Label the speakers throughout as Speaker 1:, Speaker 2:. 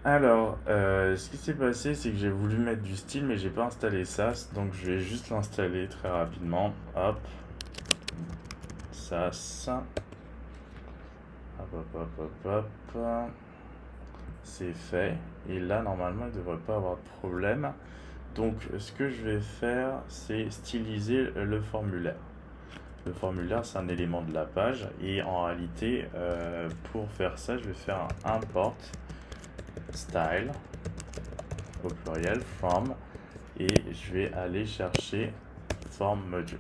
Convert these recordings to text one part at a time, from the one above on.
Speaker 1: Alors, ce qui s'est passé, c'est que j'ai voulu mettre du style, mais j'ai pas installé SAS, donc je vais juste l'installer très rapidement. Hop, SAS. Hop, hop, hop, hop, hop. C'est fait. Et là, normalement, il ne devrait pas avoir de problème. Donc, ce que je vais faire, c'est styliser le formulaire. Le formulaire, c'est un élément de la page. Et en réalité, pour faire ça, je vais faire un import style au pluriel from et je vais aller chercher form module.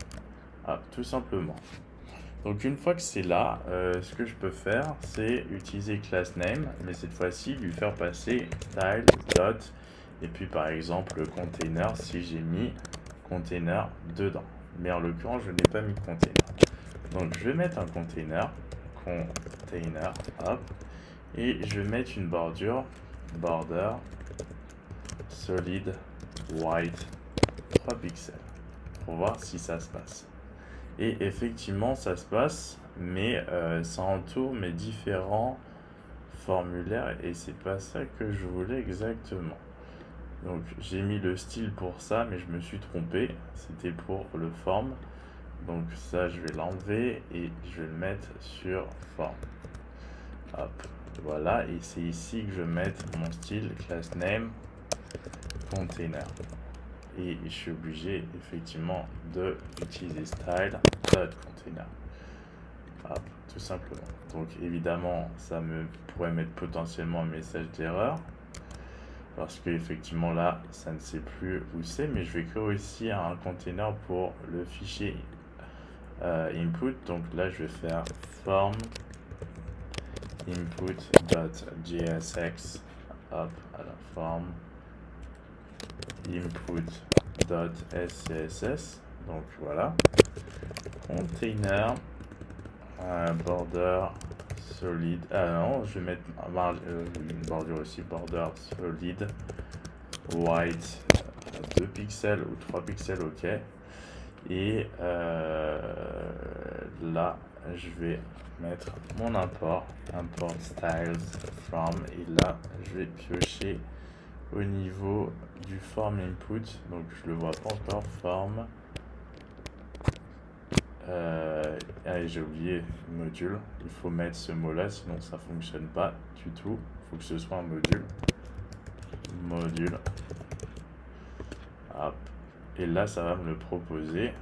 Speaker 1: Ah, tout simplement. Donc une fois que c'est là, ce que je peux faire, c'est utiliser class name, mais cette fois-ci lui faire passer style dot et puis par exemple container si j'ai mis container dedans. Mais en l'occurrence, je n'ai pas mis container. Donc je vais mettre un container, hop, et je vais mettre une bordure, border solid white 3 pixels pour voir si ça se passe. Et effectivement, ça se passe, mais ça entoure mes différents formulaires et c'est pas ça que je voulais exactement. Donc j'ai mis le style pour ça, mais je me suis trompé. C'était pour le form. Donc ça, je vais l'enlever et je vais le mettre sur form. Hop, voilà. Et c'est ici que je vais mettre mon style class name container. Et je suis obligé effectivement de utiliser style.container. Hop, tout simplement. Donc évidemment, ça me pourrait mettre potentiellement un message d'erreur. Parce que effectivement là, ça ne sait plus où c'est, mais je vais créer aussi un container pour le fichier input. Donc là, je vais faire form input.jsx. Hop, à la forme input.scss. Donc voilà. Container border solid. Ah non, je vais mettre une bordure aussi, border solid white 2 pixels ou 3 pixels, ok. Et là, je vais mettre mon import styles from, et là, je vais piocher au niveau du form input, donc je le vois pas encore, form. Allez, j'ai oublié module. Il faut mettre ce mot-là, sinon ça fonctionne pas du tout. Il faut que ce soit un module. Module. Hop. Et là, ça va me le proposer.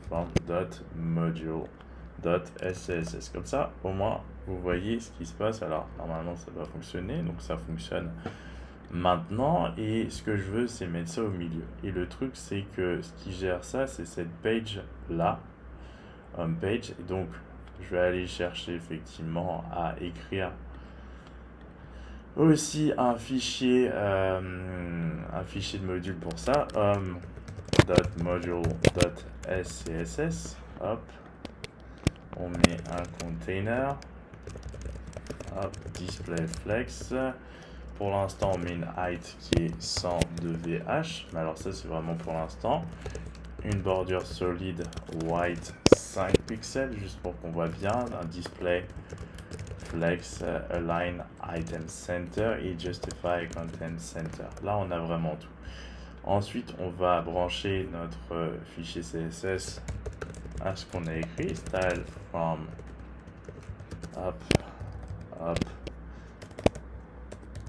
Speaker 1: Form.module.scss. Comme ça, au moins, vous voyez ce qui se passe. Alors, normalement, ça doit fonctionner. Donc, ça fonctionne maintenant. Et ce que je veux, c'est mettre ça au milieu. Et le truc, c'est que ce qui gère ça, c'est cette page-là. Homepage. Et donc, je vais aller chercher effectivement à écrire aussi un fichier de module pour ça. Home.module.scss. Hop. On met un container. Hop. Display flex. Pour l'instant, on met une height qui est 100 de VH. Mais alors ça, c'est vraiment pour l'instant. Une bordure solide white 5 pixels, juste pour qu'on voit bien. Un display flex align item center et justify content center. Là, on a vraiment tout. Ensuite, on va brancher notre fichier CSS à ce qu'on a écrit. Style from up, up,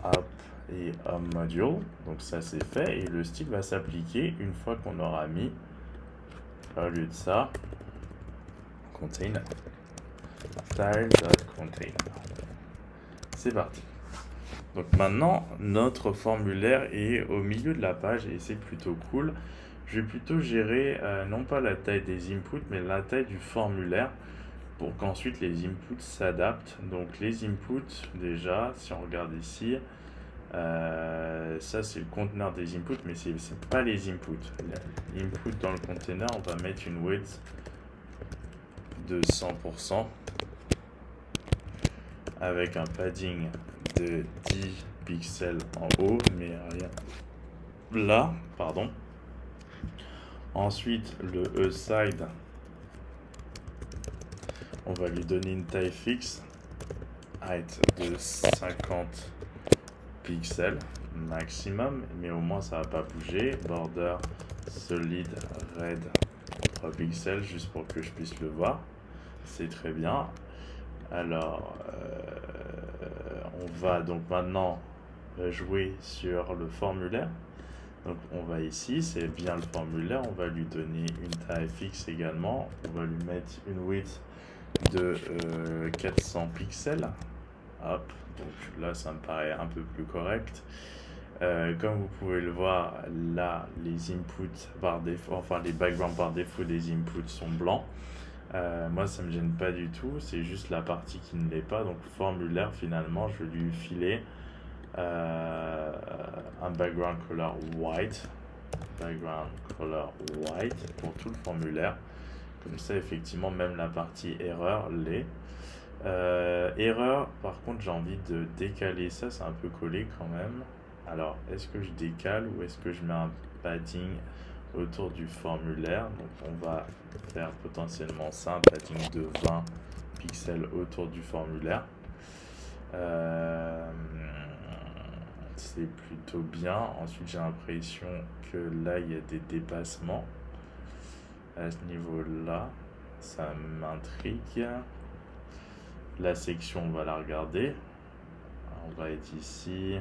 Speaker 1: up et home module. Donc ça, c'est fait. Et le style va s'appliquer une fois qu'on aura mis, au lieu de ça, container. Style.container. C'est parti. Donc maintenant, notre formulaire est au milieu de la page et c'est plutôt cool. Je vais plutôt gérer non pas la taille des inputs, mais la taille du formulaire pour qu'ensuite les inputs s'adaptent. Donc les inputs, déjà, si on regarde ici, ça c'est le conteneur des inputs, mais c'est pas les inputs. L'input dans le container, on va mettre une width de 100% avec un padding de 10 pixels en haut, mais rien là, pardon. Ensuite, le E-side, on va lui donner une taille fixe, height de 50 pixels maximum, mais au moins ça va pas bouger. Border solid red 3 pixels, juste pour que je puisse le voir. C'est très bien. Alors, on va donc maintenant jouer sur le formulaire. Donc on va ici, c'est bien le formulaire, on va lui donner une taille fixe également. On va lui mettre une width de 400 pixels. Hop, donc là ça me paraît un peu plus correct. Comme vous pouvez le voir, là les inputs par défaut, enfin les backgrounds par défaut des inputs sont blancs. Moi ça me gêne pas du tout, c'est juste la partie qui ne l'est pas. Donc formulaire, finalement je vais lui filer un background color white, pour tout le formulaire. Comme ça effectivement même la partie erreur l'est. Erreur, par contre j'ai envie de décaler ça, c'est un peu collé quand même. Alors est-ce que je décale ou est-ce que je mets un padding autour du formulaire? Donc on va faire potentiellement ça, un padding de 20 pixels autour du formulaire. C'est plutôt bien. Ensuite j'ai l'impression que là il y a des dépassements à ce niveau là, ça m'intrigue. La section on va la regarder, on va être ici,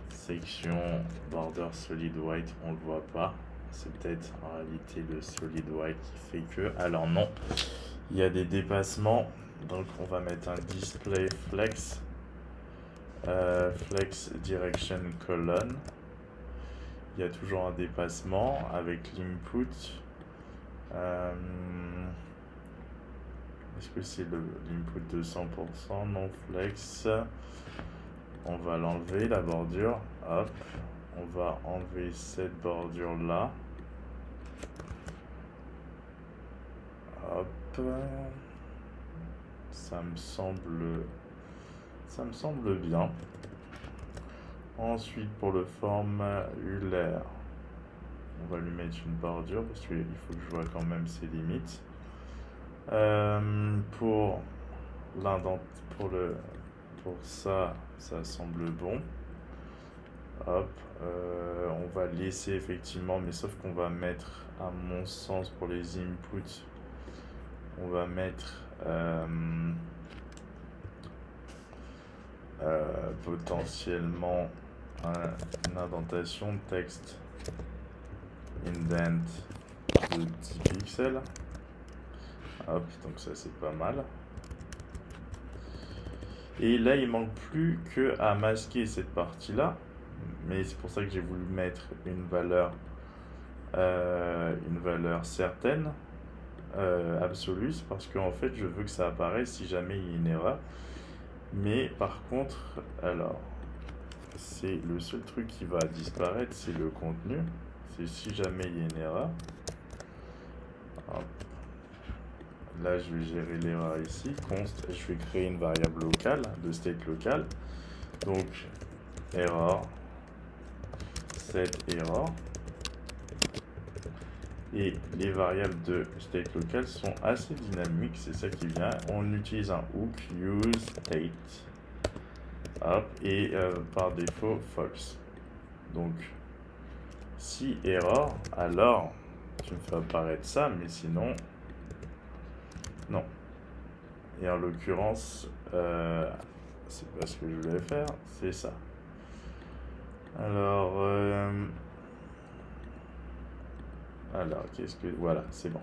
Speaker 1: section border solid white, on le voit pas, c'est peut-être en réalité le solid white qui fait que, alors non, il y a des dépassements. Donc on va mettre un display flex, flex direction colon. Il y a toujours un dépassement avec l'input. Est-ce que c'est l'input de 100%? Non, flex. On va l'enlever, la bordure. Hop. On va enlever cette bordure là. Hop. Ça me semble bien. Ensuite, pour le formulaire, on va lui mettre une bordure parce qu'il faut que je vois quand même ses limites. Pour ça semble bon. Hop, on va laisser effectivement, mais sauf qu'on va mettre, à mon sens, pour les inputs, on va mettre potentiellement une indentation de texte indent de 10 pixels. Hop, donc ça c'est pas mal. Et là il manque plus que à masquer cette partie là, mais c'est pour ça que j'ai voulu mettre une valeur certaine, absolue, parce qu'en fait je veux que ça apparaisse si jamais il y a une erreur. Mais par contre, alors c'est le seul truc qui va disparaître, c'est le contenu. C'est si jamais il y a une erreur. Hop. Là, je vais gérer l'erreur ici. Const, je vais créer une variable locale, de state local. Donc, error, set error. Et les variables de state local sont assez dynamiques, c'est ça qui vient. On utilise un hook use state. Hop, et par défaut, false. Donc, si error, alors tu me fais apparaître ça, mais sinon, non. Et en l'occurrence, c'est pas ce que je voulais faire, c'est ça. Alors, qu'est-ce que... Voilà, c'est bon.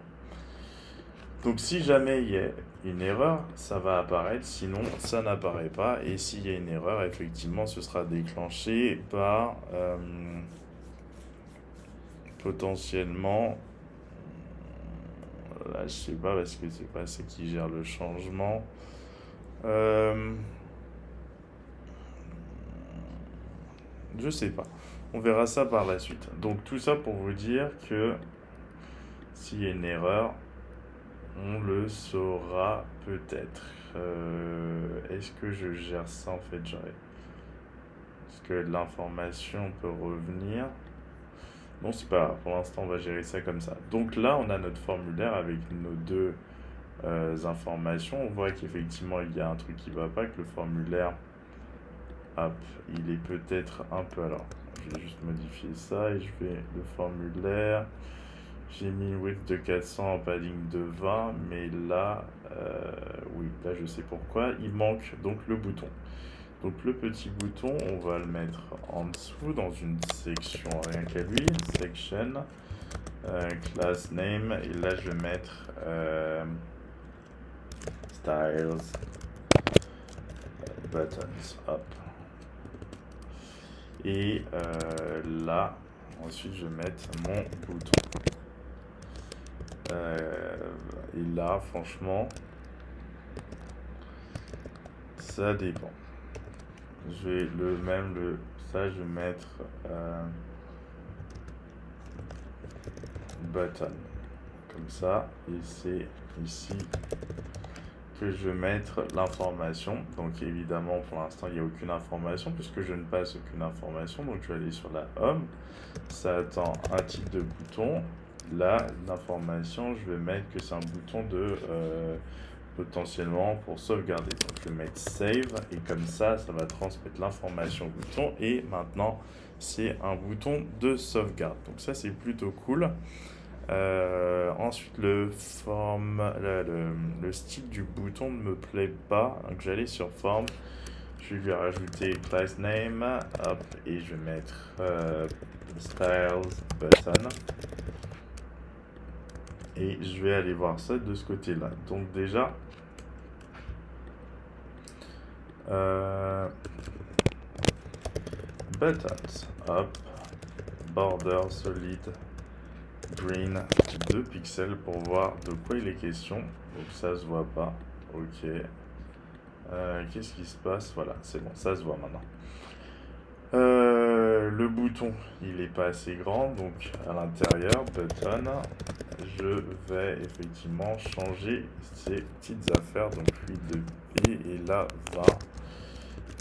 Speaker 1: Donc, si jamais il y a une erreur, ça va apparaître, sinon, ça n'apparaît pas. Et s'il y a une erreur, effectivement, ce sera déclenché par... potentiellement... Là, je sais pas, parce que c'est pas ça qui gère le changement. Je sais pas. On verra ça par la suite. Donc tout ça pour vous dire que s'il y a une erreur, on le saura peut-être. Est-ce que je gère ça en fait? Est-ce que l'information peut revenir? Non, c'est pas grave. Pour l'instant, on va gérer ça comme ça. Donc là, on a notre formulaire avec nos deux informations. On voit qu'effectivement, il y a un truc qui ne va pas, que le formulaire Hop, il est peut-être un peu... Alors, je vais juste modifier ça et je vais le formulaire. J'ai mis une width de 400 en padding de 20, mais là, oui, là je sais pourquoi. Il manque donc le bouton. Donc le petit bouton, on va le mettre en dessous dans une section rien qu'à lui, section, class name, et là je vais mettre styles, buttons, hop. Et là, ensuite je vais mettre mon bouton. Et là, franchement, ça dépend. Je vais ça je vais mettre button comme ça, et c'est ici que je vais mettre l'information. Donc évidemment pour l'instant il n'y a aucune information puisque je ne passe aucune information, donc je vais aller sur la home, ça attend un type de bouton. Là l'information, je vais mettre que c'est un bouton de potentiellement pour sauvegarder, donc je vais mettre save, et comme ça va transmettre l'information au bouton, et maintenant c'est un bouton de sauvegarde, donc ça c'est plutôt cool. Ensuite le style du bouton ne me plaît pas, donc j'allais sur form, je vais lui rajouter class name, hop, et je vais mettre styles button. Et je vais aller voir ça de ce côté-là. Donc déjà, buttons, hop, border solid, green, 2 pixels pour voir de quoi il est question. Donc ça se voit pas, ok. Qu'est-ce qui se passe? Voilà, c'est bon, ça se voit maintenant. Le bouton, il est pas assez grand, donc à l'intérieur, button, je vais effectivement changer ces petites affaires, donc 8 de P et là 20.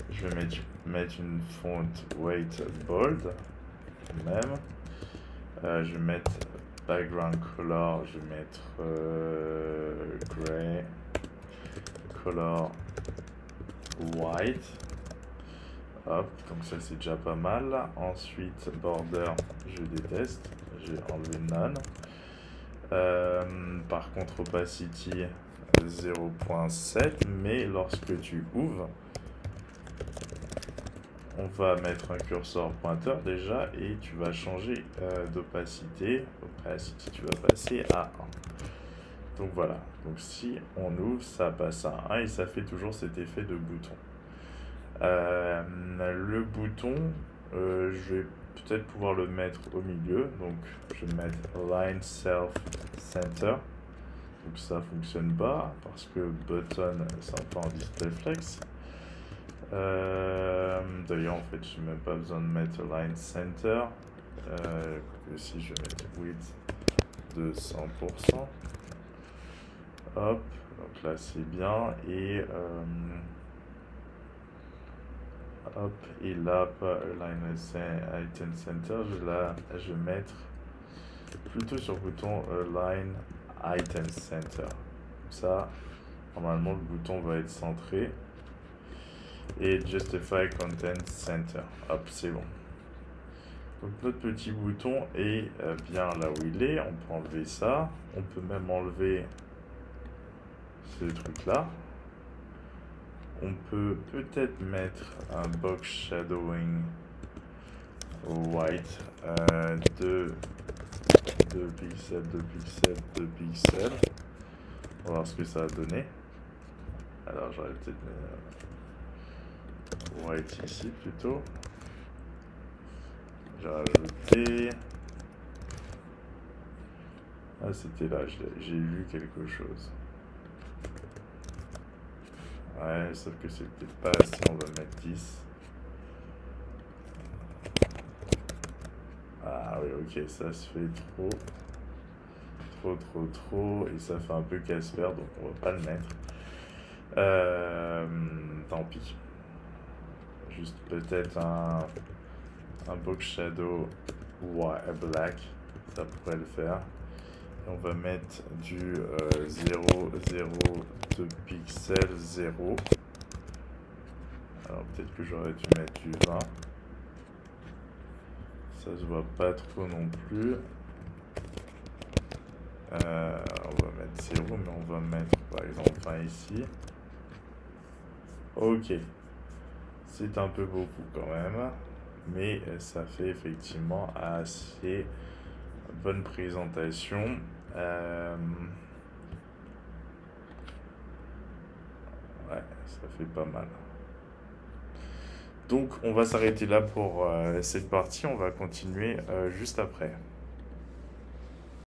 Speaker 1: Je vais mettre une font weight bold, même. Je vais mettre background color, je vais mettre gray, color white. Hop, donc ça c'est déjà pas mal. Ensuite, border, je déteste, j'ai enlevé none. Par contre, opacity 0.7, mais lorsque tu ouvres, on va mettre un curseur pointeur déjà et tu vas changer d'opacité. Opacity, tu vas passer à 1. Donc voilà, donc si on ouvre, ça passe à 1 et ça fait toujours cet effet de bouton. Le bouton, je vais peut-être pouvoir le mettre au milieu, donc je vais mettre Align Self Center, donc ça fonctionne pas parce que button c'est un peu en display flex. D'ailleurs en fait je n'ai même pas besoin de mettre Align Center, si je vais mettre width de 100%, hop, donc là c'est bien, et hop, et là, Align Item Center, je vais mettre plutôt sur le bouton Align Item Center. Ça, normalement, le bouton va être centré. Et Justify Content Center. Hop, c'est bon. Donc, notre petit bouton est bien là où il est. On peut enlever ça. On peut même enlever ce truc-là. On peut peut-être mettre un box shadowing white, 2 pixels, 2 pixels, 2 pixels. On va voir ce que ça va donner. Alors j'aurais peut-être mis white ici plutôt. J'ai rajouté. Ah, c'était là, j'ai vu quelque chose. Ouais, sauf que c'est peut-être pas assez, on va mettre 10. Ah oui, ok, ça se fait trop. Trop, et ça fait un peu Casper, donc on va pas le mettre. Tant pis. Juste peut-être un box shadow black, ça pourrait le faire. Et on va mettre du 0, 0, 2 pixels, 0. Alors peut-être que j'aurais dû mettre du 20. Ça se voit pas trop non plus. On va mettre 0, mais on va mettre par exemple 20 ici. Ok. C'est un peu beaucoup quand même. Mais ça fait effectivement assez bonne présentation. Ouais, ça fait pas mal. Donc on va s'arrêter là pour cette partie. On va continuer juste après.